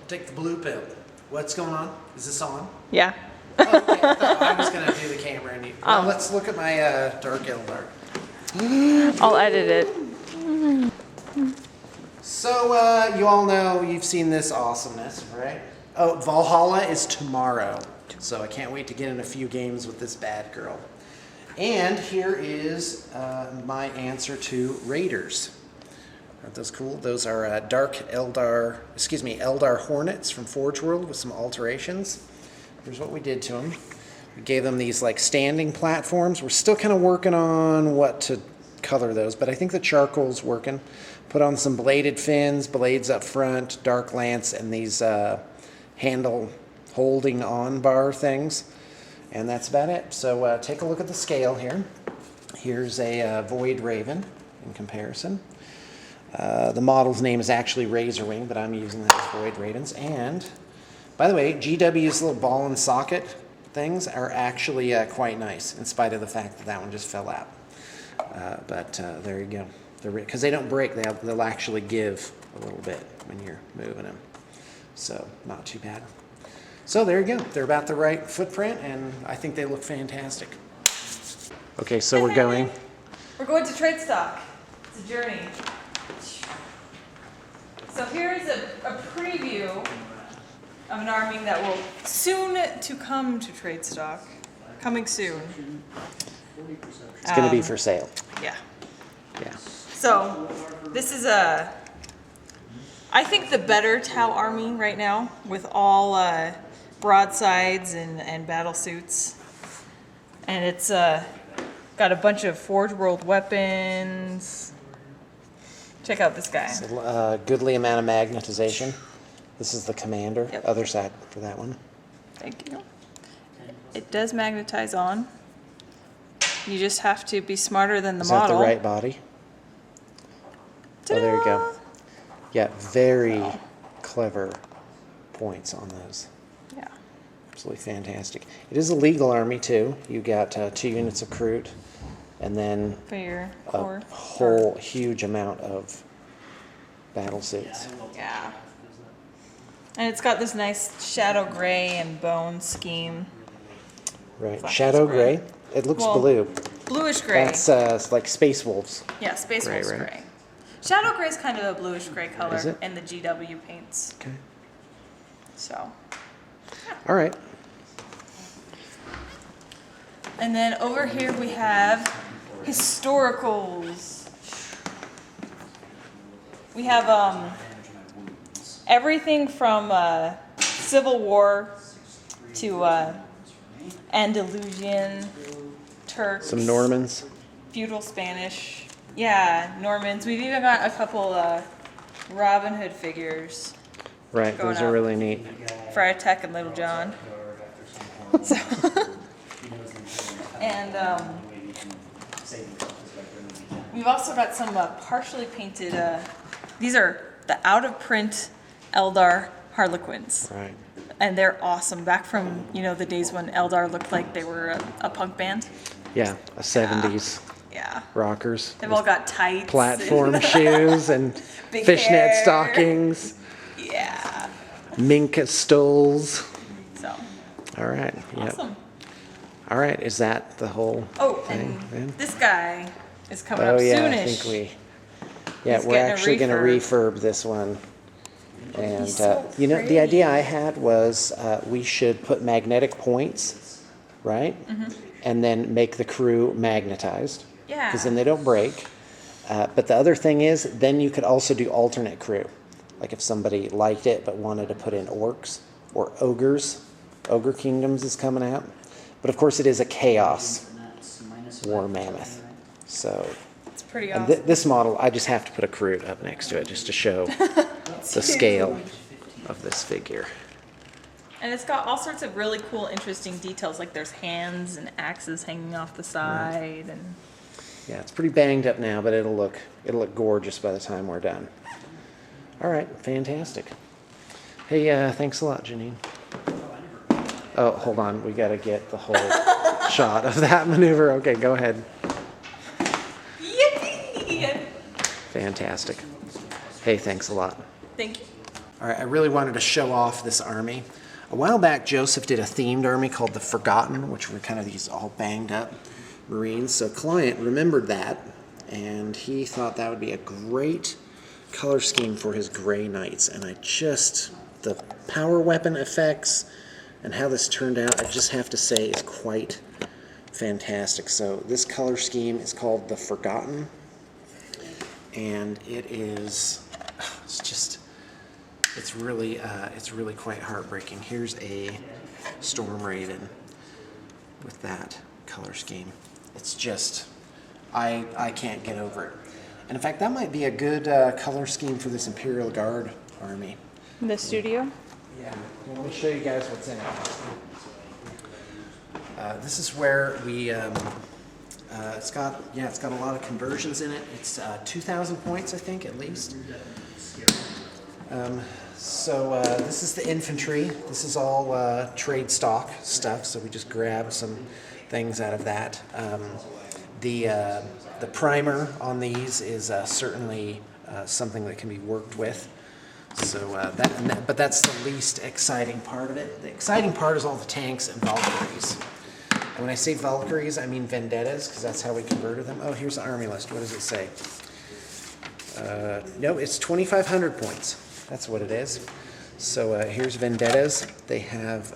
Take the blue pill. What's going on? Is this on? Yeah. Oh, okay. I thought I was going to do the camera. And well, let's look at my dark Eldar. I'll edit it. So, you all know, you've seen this awesomeness, right? Oh, Valhalla is tomorrow. So I can't wait to get in a few games with this bad girl. And here is my answer to Raiders. Aren't those cool? Those are dark Eldar, Eldar Hornets from Forge World with some alterations. Here's what we did to them. We gave them these like standing platforms. We're still kind of working on what to color those, but I think the charcoal's working. Put on some bladed fins, blades up front, dark lance, and these handle holding on bar things. And that's about it. So take a look at the scale here. Here's a Void Raven in comparison. The model's name is actually Razorwing, but I'm using those Void Ravens. And by the way, GW's little ball and socket things are actually quite nice, in spite of the fact that that one just fell out. But there you go. Because they don't break, they'll actually give a little bit when you're moving them. So not too bad. So there you go. They're about the right footprint, and I think they look fantastic. Okay, so we're going. We're going to trade stock. It's a journey. So here's a preview of an army that will soon to come to trade stock. Coming soon. It's going to be for sale. Yeah. Yeah. So this is I think the better Tau army right now, with all broadsides and battle suits. And it's got a bunch of Forge World weapons. Check out this guy. It's a goodly amount of magnetization. This is the commander. Yep. Other side for that one. Thank you. It does magnetize on. You just have to be smarter than the Is model. that the right body? Oh, there you go. Yeah, very clever points on those. Yeah. Absolutely fantastic. It is a legal army too. You got 2 units of recruit, and then For your a core. whole huge amount of battle suits. Yeah. And it's got this nice shadow gray and bone scheme. Right, Flashes shadow gray. gray. It looks Well, blue. Bluish gray. That's like Space Wolves. Yeah, Space Gray, Wolf's right? gray. Shadow gray is kind of a bluish gray color Is it? in the GW paints. Okay. So. All right. And then over here we have historicals. We have everything from Civil War to Andalusian, Turks. Some Normans. Feudal Spanish. Yeah, Normans. We've even got a couple Robin Hood figures. Right, Going those are up. really neat. Friar Tuck and Little John. So and we've also got some partially painted, these are the out-of-print Eldar Harlequins. Right. And they're awesome. Back from, the days when Eldar looked like they were a punk band. Yeah, a 70s Yeah. rockers. They've all got tights. Platform shoes and Big fishnet hair. stockings. Yeah. Mink stoles. So, All right. Yep. awesome. All right. Is that the whole Oh, thing and then? this guy is coming Oh up yeah, soonish. I think we. Yeah, He's we're getting a actually going to refurb this one. And so the pretty. idea I had was we should put magnetic points, right? Mm-hmm. And then make the crew magnetized. Yeah. Because then they don't break. But the other thing is, then you could also do alternate crew. Like if somebody liked it but wanted to put in orcs or ogres. Ogre Kingdoms is coming out. But of course it is a chaos War Mammoth. So It's pretty and awesome. this model, I just have to put a crew up next to it just to show the scale of this figure. And it's got all sorts of really cool, interesting details. Like there's hands and axes hanging off the side, and Yeah, it's pretty banged up now, but it'll look gorgeous by the time we're done. All right, fantastic. Hey, thanks a lot, Janine. Oh, hold on, we got to get the whole shot of that maneuver. Okay, go ahead. yippee! Fantastic. Hey, thanks a lot. Thank you. All right, I really wanted to show off this army. A while back, Joseph did a themed army called the Forgotten, which were kind of these all banged up Marines. So client remembered that, and he thought that would be a great color scheme for his Gray Knights. And the power weapon effects and how this turned out, I just have to say is quite fantastic. So this color scheme is called the Forgotten, and it's really quite heartbreaking. Here's a Storm Raven with that color scheme. It's just, I can't get over it. And in fact, that might be a good color scheme for this Imperial Guard army. The studio? Yeah, well, let me show you guys what's in it. This is where we, it's got a lot of conversions in it. It's 2,000 points, I think, at least. This is the infantry. This is all trade stock stuff, so we just grab some things out of that. The primer on these is certainly something that can be worked with. So but that's the least exciting part of it. The exciting part is all the tanks and Valkyries. And when I say Valkyries, I mean Vendettas, because that's how we converted them. Oh, here's the army list. What does it say? No, it's 2,500 points. That's what it is. So here's Vendettas. They have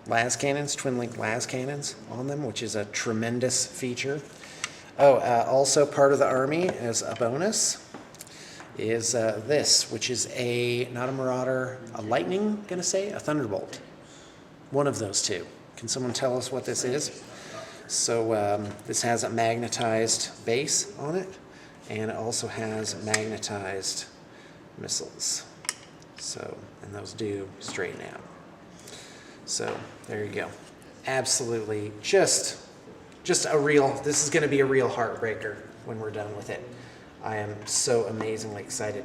las cannons, twin-link las cannons on them, which is a tremendous feature. Oh, also part of the army as a bonus is this, which is not a Marauder, a Lightning, a Thunderbolt. One of those two. Can someone tell us what this is? So this has a magnetized base on it, and it also has magnetized missiles. So, and those do straighten out. So there you go. Absolutely, just this is going to be a real heartbreaker when we're done with it. I am so amazingly excited.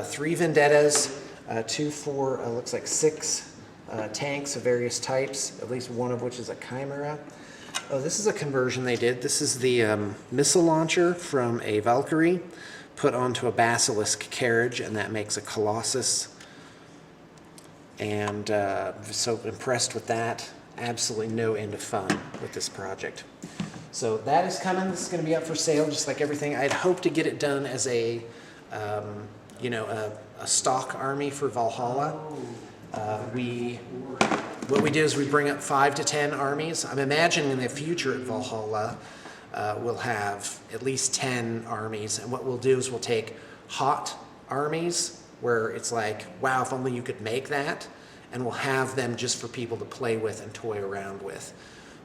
3 Vendettas, 4 looks like 6 tanks of various types, at least one of which is a Chimera. Oh, this is a conversion they did. This is the missile launcher from a Valkyrie put onto a Basilisk carriage, and that makes a Colossus. And so impressed with that. Absolutely no end of fun with this project. So that is coming. This is going to be up for sale, just like everything. I'd hoped to get it done as a stock army for Valhalla. What we do is we bring up 5 to 10 armies. I'm imagining in the future at Valhalla, we'll have at least 10 armies. And what we'll do is we'll take hot armies where it's like, wow, if only you could make that. And we'll have them just for people to play with and toy around with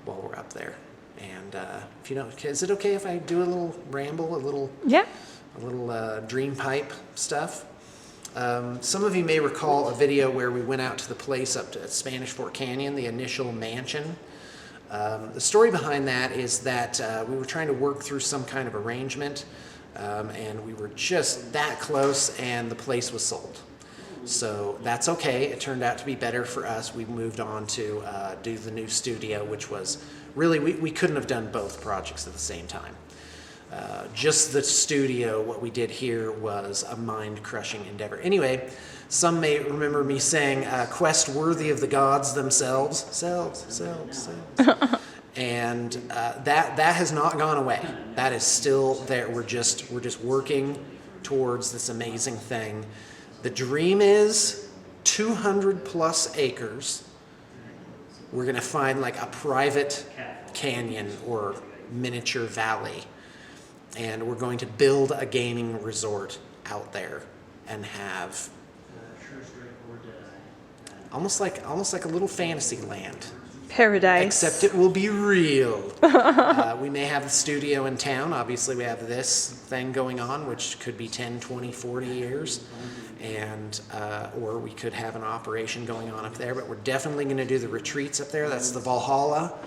while we're up there. And if you know, is it okay if I do a little ramble, a little dream pipe stuff? Some of you may recall a video where we went out to the place up to Spanish Fort Canyon, the initial mansion. The story behind that is that we were trying to work through some kind of arrangement, and we were just that close, and the place was sold. So that's okay. It turned out to be better for us. We moved on to do the new studio, which was really, we couldn't have done both projects at the same time. Just the studio, what we did here was a mind-crushing endeavor. Anyway, some may remember me saying, quest worthy of the gods themselves. Selves. And that has not gone away. That is still there. We're just working towards this amazing thing. The dream is 200 plus acres. We're going to find like a private canyon or miniature valley. And we're going to build a gaming resort out there and have almost like a little fantasy land. Paradise. Except it will be real. We may have the studio in town. Obviously, we have this thing going on, which could be 10, 20, 40 years. And or we could have an operation going on up there. But we're definitely going to do the retreats up there. That's the Valhalla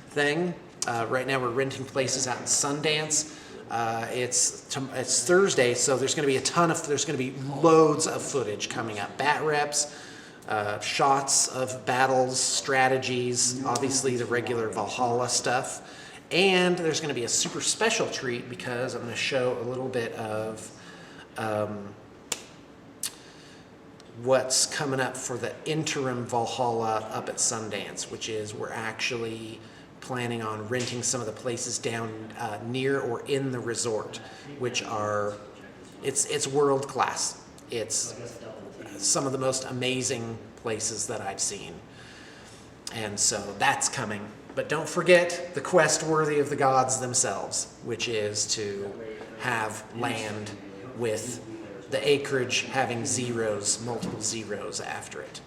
thing. Right now, we're renting places out in Sundance. It's Thursday, so there's going to be loads of footage coming up. Bat reps, shots of battles, strategies, obviously the regular Valhalla stuff. And there's going to be a super special treat because I'm going to show a little bit of what's coming up for the interim Valhalla up at Sundance, which is we're actually planning on renting some of the places down near or in the resort, which are, it's world class. It's some of the most amazing places that I've seen. And so that's coming. But don't forget the quest worthy of the gods themselves, which is to have land with the acreage having zeros, multiple zeros after it.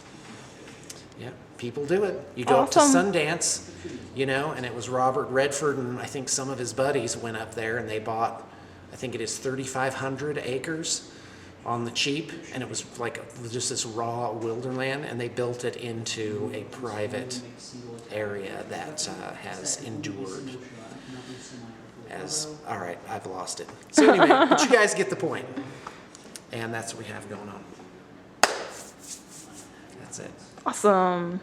Yeah, people do it. You go up to Awesome. Sundance, you know, and it was Robert Redford and I think some of his buddies went up there and they bought, I think it is 3,500 acres on the cheap, and it was like just this raw wilderness, and they built it into a private area that has endured as, all right, I've lost it. So anyway, but you guys get the point. And that's what we have going on. That's it. Awesome.